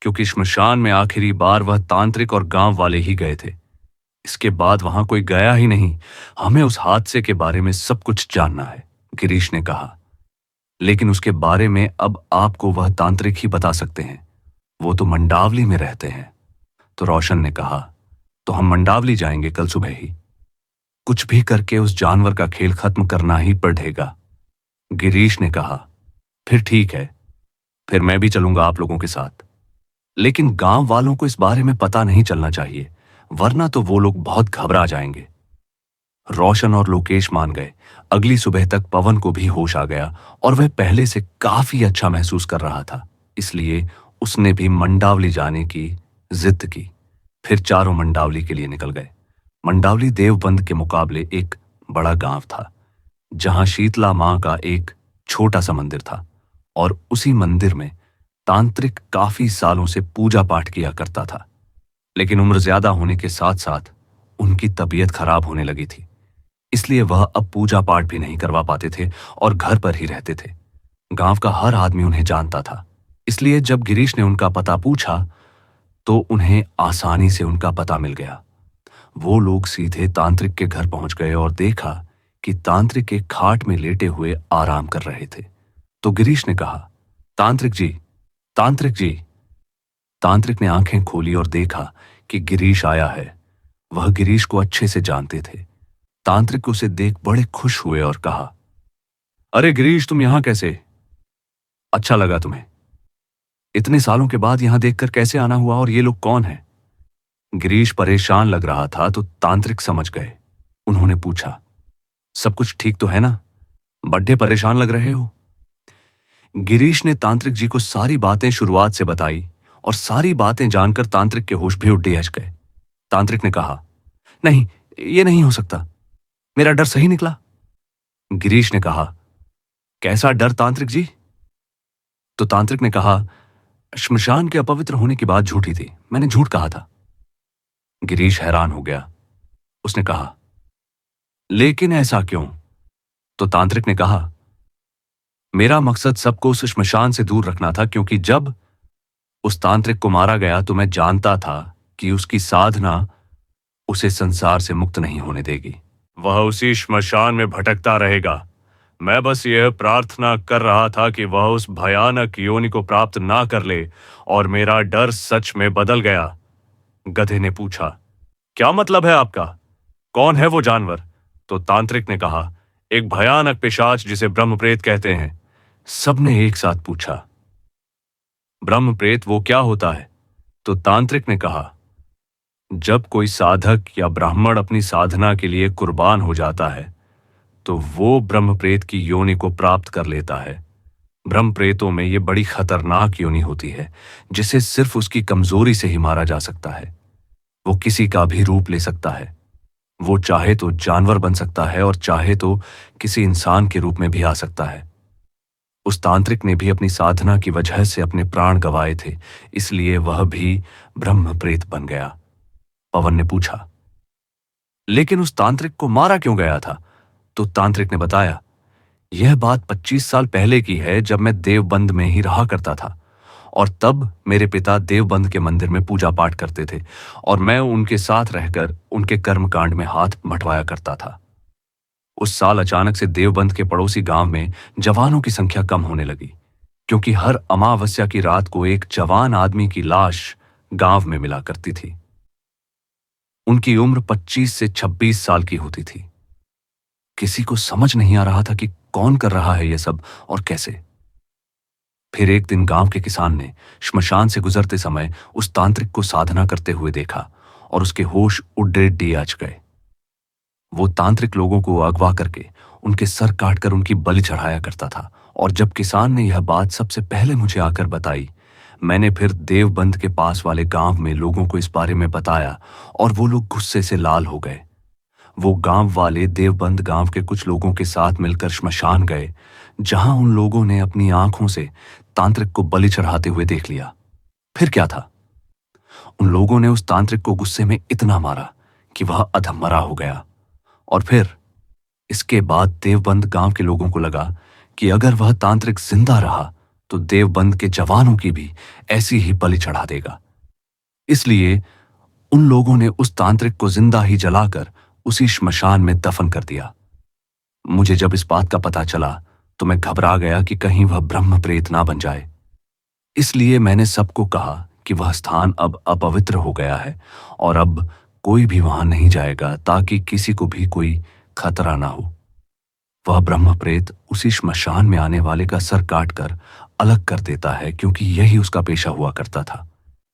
क्योंकि श्मशान में आखिरी बार वह तांत्रिक और गांव वाले ही गए थे। इसके बाद वहां कोई गया ही नहीं। हमें उस हादसे के बारे में सब कुछ जानना है, गिरीश ने कहा। लेकिन उसके बारे में अब आपको वह तांत्रिक ही बता सकते हैं, वो तो मंडावली में रहते हैं। तो रोशन ने कहा, तो हम मंडावली जाएंगे कल सुबह ही। कुछ भी करके उस जानवर का खेल खत्म करना ही पड़ेगा। गिरीश ने कहा, फिर ठीक है, फिर मैं भी चलूंगा आप लोगों के साथ। लेकिन गांव वालों को इस बारे में पता नहीं चलना चाहिए, वरना तो वो लोग बहुत घबरा जाएंगे। रोशन और लोकेश मान गए। अगली सुबह तक पवन को भी होश आ गया और वह पहले से काफी अच्छा महसूस कर रहा था। इसलिए उसने भी मंडावली जाने की जिद की। फिर चारों मंडावली के लिए निकल गए। मंडावली देवबंद के मुकाबले एक बड़ा गांव था, जहां शीतला मां का एक छोटा सा मंदिर था और उसी मंदिर में तांत्रिक काफी सालों से पूजा पाठ किया करता था। लेकिन उम्र ज्यादा होने के साथ साथ उनकी तबीयत खराब होने लगी थी, इसलिए वह अब पूजा पाठ भी नहीं करवा पाते थे और घर पर ही रहते थे। गांव का हर आदमी उन्हें जानता था, इसलिए जब गिरीश ने उनका पता पूछा तो उन्हें आसानी से उनका पता मिल गया। वो लोग सीधे तांत्रिक के घर पहुंच गए और देखा कि तांत्रिक एक खाट में लेटे हुए आराम कर रहे थे। तो गिरीश ने कहा, तांत्रिक जी, तांत्रिक जी। तांत्रिक ने आंखें खोली और देखा कि गिरीश आया है। वह गिरीश को अच्छे से जानते थे। तांत्रिक उसे देख बड़े खुश हुए और कहा, अरे गिरीश, तुम यहां कैसे? अच्छा लगा तुम्हें? इतने सालों के बाद यहां देखकर कैसे आना हुआ, और ये लोग कौन हैं? गिरीश परेशान लग रहा था तो तांत्रिक समझ गए। उन्होंने पूछा, सब कुछ ठीक तो है ना? बड्डे परेशान लग रहे हो। गिरीश ने तांत्रिक जी को सारी बातें शुरुआत से बताई और सारी बातें जानकर तांत्रिक के होश भी उड़ गए। तांत्रिक ने कहा, नहीं, ये नहीं हो सकता, मेरा डर सही निकला। गिरीश ने कहा, कैसा डर तांत्रिक जी? तो तांत्रिक ने कहा, श्मशान के अपवित्र होने की बात झूठी थी, मैंने झूठ कहा था। गिरीश हैरान हो गया। उसने कहा, लेकिन ऐसा क्यों? तो तांत्रिक ने कहा, मेरा मकसद सबको उस श्मशान से दूर रखना था, क्योंकि जब उस तांत्रिक को मारा गया तो मैं जानता था कि उसकी साधना उसे संसार से मुक्त नहीं होने देगी। वह उसी श्मशान में भटकता रहेगा। मैं बस यह प्रार्थना कर रहा था कि वह उस भयानक योनि को प्राप्त ना कर ले, और मेरा डर सच में बदल गया। गधे ने पूछा, क्या मतलब है आपका? कौन है वो जानवर? तो तांत्रिक ने कहा, एक भयानक पिशाच जिसे ब्रह्मप्रेत कहते हैं। सबने एक साथ पूछा, ब्रह्मप्रेत वो क्या होता है? तो तांत्रिक ने कहा, जब कोई साधक या ब्राह्मण अपनी साधना के लिए कुर्बान हो जाता है तो वो ब्रह्मप्रेत की योनि को प्राप्त कर लेता है। ब्रह्मप्रेतों में ये बड़ी खतरनाक योनि होती है, जिसे सिर्फ उसकी कमजोरी से ही मारा जा सकता है। वो किसी का भी रूप ले सकता है। वो चाहे तो जानवर बन सकता है और चाहे तो किसी इंसान के रूप में भी आ सकता है। उस तांत्रिक ने भी अपनी साधना की वजह से अपने प्राण गंवाए थे, इसलिए वह भी ब्रह्मप्रेत बन गया। पवन ने पूछा, लेकिन उस तांत्रिक को मारा क्यों गया था? तो तांत्रिक ने बताया, यह बात 25 साल पहले की है, जब मैं देवबंद में ही रहा करता था, और तब मेरे पिता देवबंद के मंदिर में पूजा पाठ करते थे और मैं उनके साथ रहकर उनके कर्मकांड में हाथ बंटवाया करता था। उस साल अचानक से देवबंद के पड़ोसी गांव में जवानों की संख्या कम होने लगी, क्योंकि हर अमावस्या की रात को एक जवान आदमी की लाश गांव में मिला करती थी। उनकी उम्र 25 से 26 साल की होती थी। किसी को समझ नहीं आ रहा था कि कौन कर रहा है यह सब और कैसे। फिर एक दिन गांव के किसान ने श्मशान से गुजरते समय उस तांत्रिक को साधना करते हुए देखा और उसके होश उड्डे आज गए। वो तांत्रिक लोगों को अगवा करके उनके सर काटकर उनकी बलि चढ़ाया करता था, और जब किसान ने यह बात सबसे पहले मुझे आकर बताई, मैंने फिर देवबंद के पास वाले गांव में लोगों को इस बारे में बताया और वो लोग गुस्से से लाल हो गए। वो गांव वाले देवबंद गांव के कुछ लोगों के साथ मिलकर श्मशान गए, जहां उन लोगों ने अपनी आंखों से तांत्रिक को बलि चढ़ाते हुए देख लिया। फिर क्या था, उन लोगों ने उस तांत्रिक को गुस्से में इतना मारा कि वह अधमरा हो गया। और फिर इसके बाद देवबंद गांव के लोगों को लगा कि अगर वह तांत्रिक जिंदा रहा तो देवबंद के जवानों की भी ऐसी ही बलि चढ़ा देगा। इसलिए उन लोगों ने उस तांत्रिक को जिंदा ही जलाकर उसी श्मशान में दफन कर दिया। मुझे जब इस बात का पता चला तो मैं घबरा गया कि कहीं वह ब्रह्मप्रेत ना बन जाए। इसलिए मैंने सबको कहा कि वह स्थान अब अपवित्र हो गया है और अब कोई भी वहां नहीं जाएगा, ताकि किसी को भी कोई खतरा ना हो। वह ब्रह्मप्रेत उसी श्मशान में आने वाले का सर काटकर अलग कर देता है, क्योंकि यही उसका पेशा हुआ करता था।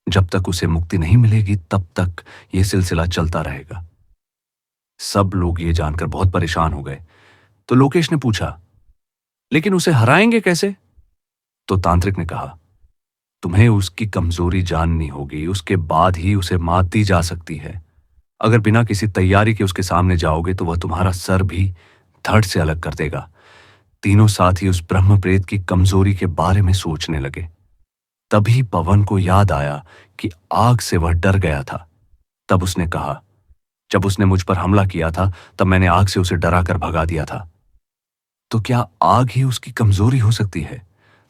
जब तक उसे मुक्ति नहीं मिलेगी तब तक यह सिलसिला चलता रहेगा। सब लोग ये जानकर बहुत परेशान हो गए। तो लोकेश ने पूछा, लेकिन उसे हराएंगे कैसे? तो तांत्रिक ने कहा, तुम्हें उसकी कमजोरी जाननी होगी, उसके बाद ही उसे मात दी जा सकती है। अगर बिना किसी तैयारी के उसके सामने जाओगे तो वह तुम्हारा सर भी धड़ से अलग कर देगा। तीनों साथी उस ब्रह्म प्रेत की कमजोरी के बारे में सोचने लगे। तभी पवन को याद आया कि आग से वह डर गया था। तब उसने कहा, जब उसने मुझ पर हमला किया था तब मैंने आग से उसे डरा कर भगा दिया था। तो क्या आग ही उसकी कमजोरी हो सकती है?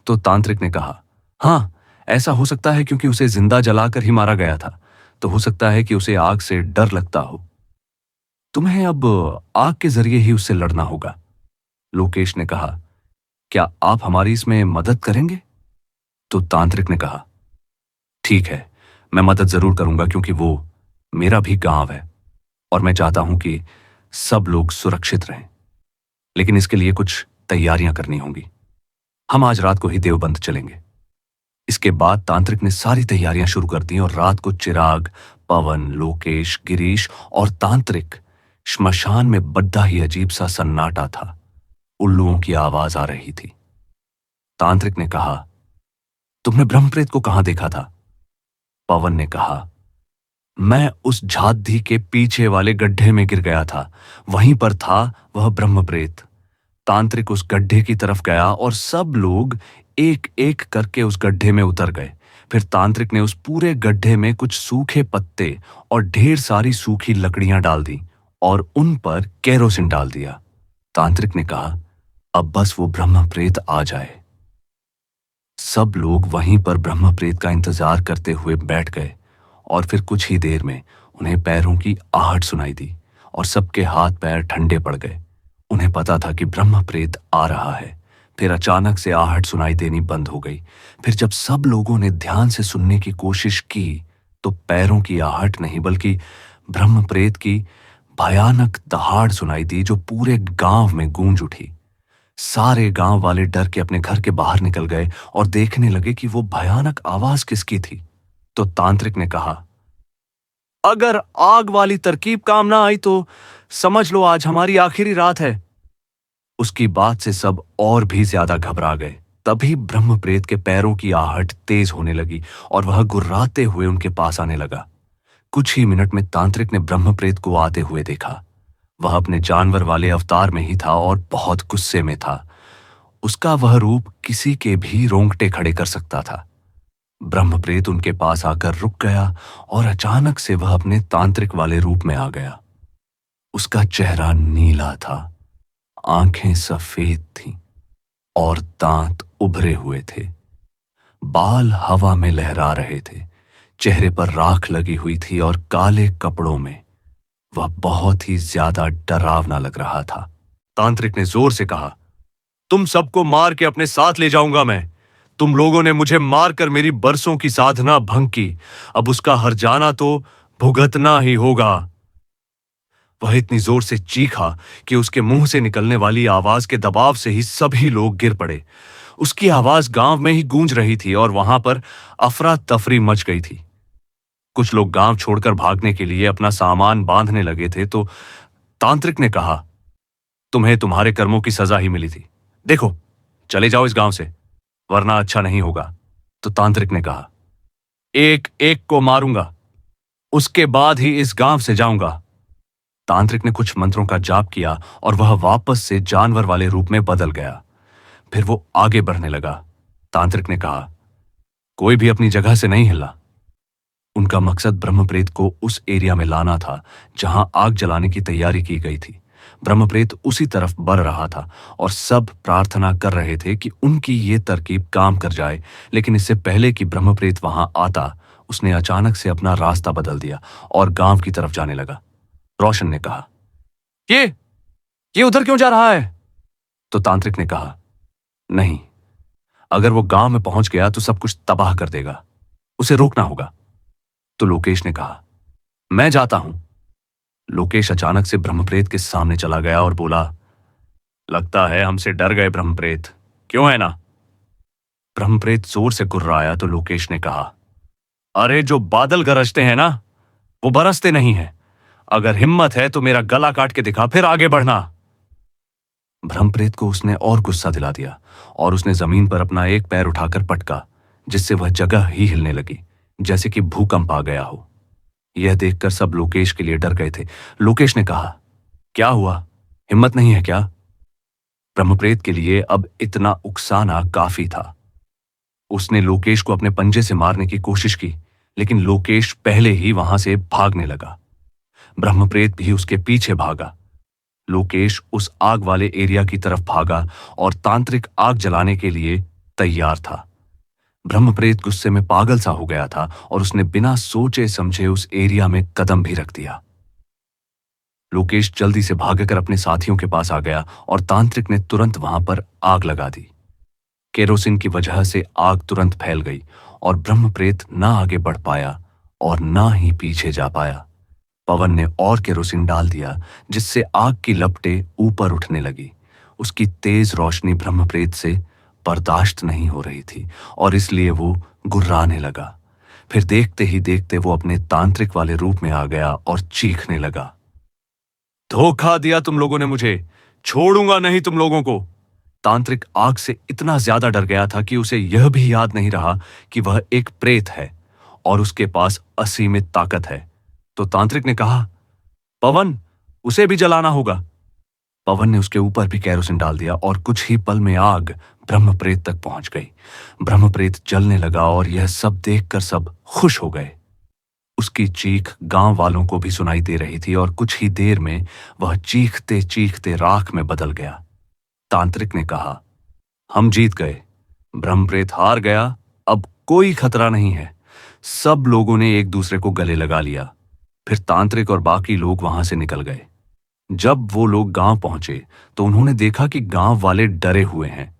तो तांत्रिक ने कहा, हाँ, ऐसा हो सकता है, क्योंकि उसे जिंदा जलाकर ही मारा गया था। तो हो सकता है कि उसे आग से डर लगता हो। तुम्हें अब आग के जरिए ही उससे लड़ना होगा। लोकेश ने कहा, क्या आप हमारी इसमें मदद करेंगे? तो तांत्रिक ने कहा, ठीक है, मैं मदद जरूर करूंगा, क्योंकि वो मेरा भी गांव है और मैं चाहता हूं कि सब लोग सुरक्षित रहें। लेकिन इसके लिए कुछ तैयारियां करनी होंगी। हम आज रात को ही देवबंद चलेंगे। इसके बाद तांत्रिक ने सारी तैयारियां शुरू कर दी और रात को चिराग, पवन, लोकेश, गिरीश और तांत्रिक श्मशान में बड़ा ही अजीब सा सन्नाटा था। उल्लुओं की आवाज आ रही थी। तांत्रिक ने कहा, तुमने ब्रह्मप्रेत को कहां देखा था? पवन ने कहा, मैं उस झादी के पीछे वाले गड्ढे में गिर गया था, वहीं पर था वह ब्रह्मप्रेत। तांत्रिक उस गड्ढे की तरफ गया और सब लोग एक एक करके उस गड्ढे में उतर गए। फिर तांत्रिक ने उस पूरे गड्ढे में कुछ सूखे पत्ते और ढेर सारी सूखी लकड़ियां डाल दी और उन पर केरोसिन डाल दिया। तांत्रिक ने कहा, अब बस वो ब्रह्मप्रेत आ जाए। सब लोग वहीं पर ब्रह्मप्रेत का इंतजार करते हुए बैठ गए और फिर कुछ ही देर में उन्हें पैरों की आहट सुनाई दी और सबके हाथ पैर ठंडे पड़ गए। उन्हें पता था कि ब्रह्मप्रेत आ रहा है। फिर अचानक से आहट सुनाई देनी बंद हो गई। फिर जब सब लोगों ने ध्यान से सुनने की कोशिश की तो पैरों की आहट नहीं बल्कि ब्रह्मप्रेत की भयानक दहाड़ सुनाई दी, जो पूरे गांव में गूंज उठी। सारे गांव वाले डर के अपने घर के बाहर निकल गए और देखने लगे कि वो भयानक आवाज किसकी थी। तो तांत्रिक ने कहा, अगर आग वाली तरकीब काम ना आई तो समझ लो आज हमारी आखिरी रात है। उसकी बात से सब और भी ज्यादा घबरा गए। तभी ब्रह्मप्रेत के पैरों की आहट तेज होने लगी और वह गुर्राते हुए उनके पास आने लगा। कुछ ही मिनट में तांत्रिक ने ब्रह्मप्रेत को आते हुए देखा। वह अपने जानवर वाले अवतार में ही था और बहुत गुस्से में था। उसका वह रूप किसी के भी रोंगटे खड़े कर सकता था। ब्रह्मप्रेत उनके पास आकर रुक गया और अचानक से वह अपने तांत्रिक वाले रूप में आ गया। उसका चेहरा नीला था, आंखें सफेद थीं और दांत उभरे हुए थे। बाल हवा में लहरा रहे थे। चेहरे पर राख लगी हुई थी और काले कपड़ों में वह बहुत ही ज्यादा डरावना लग रहा था। तांत्रिक ने जोर से कहा, तुम सबको मार के अपने साथ ले जाऊंगा मैं। तुम लोगों ने मुझे मारकर मेरी बरसों की साधना भंग की, अब उसका हर्जाना तो भुगतना ही होगा। वह इतनी जोर से चीखा कि उसके मुंह से निकलने वाली आवाज के दबाव से ही सभी लोग गिर पड़े। उसकी आवाज गांव में ही गूंज रही थी और वहां पर अफरा तफरी मच गई थी। कुछ लोग गांव छोड़कर भागने के लिए अपना सामान बांधने लगे थे। तो तांत्रिक ने कहा, तुम्हें तुम्हारे कर्मों की सजा ही मिली थी। देखो, चले जाओ इस गांव से, वरना अच्छा नहीं होगा। तो तांत्रिक ने कहा, एक एक को मारूंगा, उसके बाद ही इस गांव से जाऊंगा। तांत्रिक ने कुछ मंत्रों का जाप किया और वह वापस से जानवर वाले रूप में बदल गया। फिर वो आगे बढ़ने लगा। तांत्रिक ने कहा, कोई भी अपनी जगह से नहीं हिला। उनका मकसद ब्रह्मप्रेत को उस एरिया में लाना था जहां आग जलाने की तैयारी की गई थी। ब्रह्मप्रेत उसी तरफ बढ़ रहा था और सब प्रार्थना कर रहे थे कि उनकी ये तरकीब काम कर जाए। लेकिन इससे पहले कि ब्रह्मप्रेत वहां आता, उसने अचानक से अपना रास्ता बदल दिया और गांव की तरफ जाने लगा। रोशन ने कहा, ये उधर क्यों जा रहा है? तो तांत्रिक ने कहा, नहीं, अगर वो गांव में पहुंच गया तो सब कुछ तबाह कर देगा, उसे रोकना होगा। तो लोकेश ने कहा, मैं जाता हूं। लोकेश अचानक से ब्रह्मप्रेत के सामने चला गया और बोला, लगता है हमसे डर गए ब्रह्मप्रेत, क्यों है ना? ब्रह्मप्रेत जोर से कुर्राया तो लोकेश ने कहा, अरे जो बादल गरजते हैं ना, वो बरसते नहीं हैं। अगर हिम्मत है तो मेरा गला काट के दिखा, फिर आगे बढ़ना। ब्रह्मप्रेत को उसने और गुस्सा दिला दिया और उसने जमीन पर अपना एक पैर उठाकर पटका, जिससे वह जगह ही हिलने लगी, जैसे कि भूकंप आ गया हो। यह देखकर सब लोकेश के लिए डर गए थे। लोकेश ने कहा, क्या हुआ, हिम्मत नहीं है क्या? ब्रह्मप्रेत के लिए अब इतना उकसाना काफी था। उसने लोकेश को अपने पंजे से मारने की कोशिश की, लेकिन लोकेश पहले ही वहां से भागने लगा। ब्रह्मप्रेत भी उसके पीछे भागा। लोकेश उस आग वाले एरिया की तरफ भागा और तांत्रिक आग जलाने के लिए तैयार था। ब्रह्मप्रेत गुस्से में पागल सा हो गया था और उसने बिना सोचे समझे उस एरिया में कदम भी रख दिया। लोकेश जल्दी से भागकर अपने साथियों के पास आ गया और तांत्रिक ने तुरंत वहां पर आग लगा दी। केरोसिन की वजह से आग तुरंत फैल गई और ब्रह्मप्रेत ना आगे बढ़ पाया और ना ही पीछे जा पाया। पवन ने और केरोसिन डाल दिया, जिससे आग की लपटें ऊपर उठने लगी। उसकी तेज रोशनी ब्रह्मप्रेत से बर्दाश्त नहीं हो रही थी और इसलिए वो गुर्राने लगा। फिर देखते ही देखते वो अपने तांत्रिक वाले रूप में आ गया और चीखने लगा, धोखा दिया तुम लोगों ने मुझे, छोड़ूंगा नहीं तुम लोगों को। तांत्रिक आग से इतना ज्यादा डर गया था कि उसे यह भी याद नहीं रहा कि वह एक प्रेत है और उसके पास असीमित ताकत है। तो तांत्रिक ने कहा, पवन, उसे भी जलाना होगा। पवन ने उसके ऊपर भी केरोसिन डाल दिया और कुछ ही पल में आग ब्रह्मप्रेत तक पहुंच गई। ब्रह्मप्रेत जलने लगा और यह सब देखकर सब खुश हो गए। उसकी चीख गांव वालों को भी सुनाई दे रही थी और कुछ ही देर में वह चीखते चीखते राख में बदल गया। तांत्रिक ने कहा, हम जीत गए, ब्रह्मप्रेत हार गया, अब कोई खतरा नहीं है। सब लोगों ने एक दूसरे को गले लगा लिया। फिर तांत्रिक और बाकी लोग वहां से निकल गए। जब वो लोग गांव पहुंचे तो उन्होंने देखा कि गांव वाले डरे हुए हैं।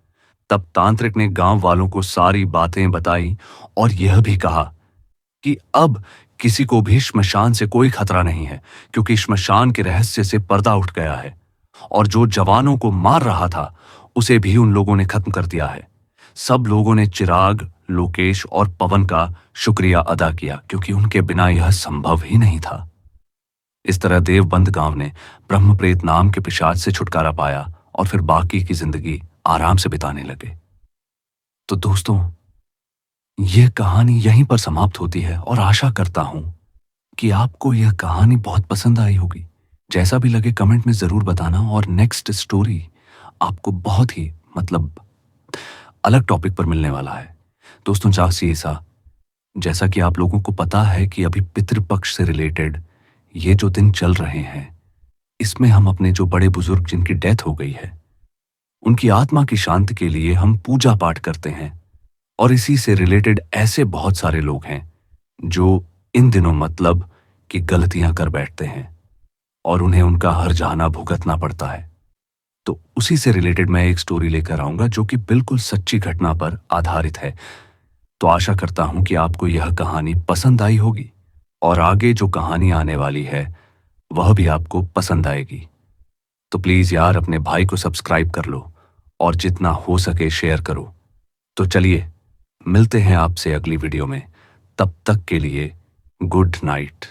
तब तांत्रिक ने गांव वालों को सारी बातें बताई और यह भी कहा कि अब किसी को भी श्मशान से कोई खतरा नहीं है, क्योंकि श्मशान के रहस्य से पर्दा उठ गया है और जो जवानों को मार रहा था उसे भी उन लोगों ने खत्म कर दिया है। सब लोगों ने चिराग, लोकेश और पवन का शुक्रिया अदा किया, क्योंकि उनके बिना यह संभव ही नहीं था। इस तरह देवबंद गांव ने ब्रह्मप्रेत नाम के पिशाच से छुटकारा पाया और फिर बाकी की जिंदगी आराम से बिताने लगे। तो दोस्तों, यह कहानी यहीं पर समाप्त होती है और आशा करता हूं कि आपको यह कहानी बहुत पसंद आई होगी। जैसा भी लगे कमेंट में जरूर बताना और नेक्स्ट स्टोरी आपको बहुत ही अलग टॉपिक पर मिलने वाला है। दोस्तों, जैसा कि आप लोगों को पता है कि अभी पितृपक्ष से रिलेटेड ये जो दिन चल रहे हैं, इसमें हम अपने जो बड़े बुजुर्ग जिनकी डेथ हो गई है, उनकी आत्मा की शांति के लिए हम पूजा पाठ करते हैं। और इसी से रिलेटेड ऐसे बहुत सारे लोग हैं जो इन दिनों कि गलतियां कर बैठते हैं और उन्हें उनका हर्जाना भुगतना पड़ता है। तो उसी से रिलेटेड मैं एक स्टोरी लेकर आऊंगा जो कि बिल्कुल सच्ची घटना पर आधारित है। तो आशा करता हूं कि आपको यह कहानी पसंद आई होगी और आगे जो कहानी आने वाली है वह भी आपको पसंद आएगी। तो प्लीज यार, अपने भाई को सब्सक्राइब कर लो और जितना हो सके शेयर करो। तो चलिए, मिलते हैं आपसे अगली वीडियो में। तब तक के लिए गुड नाइट।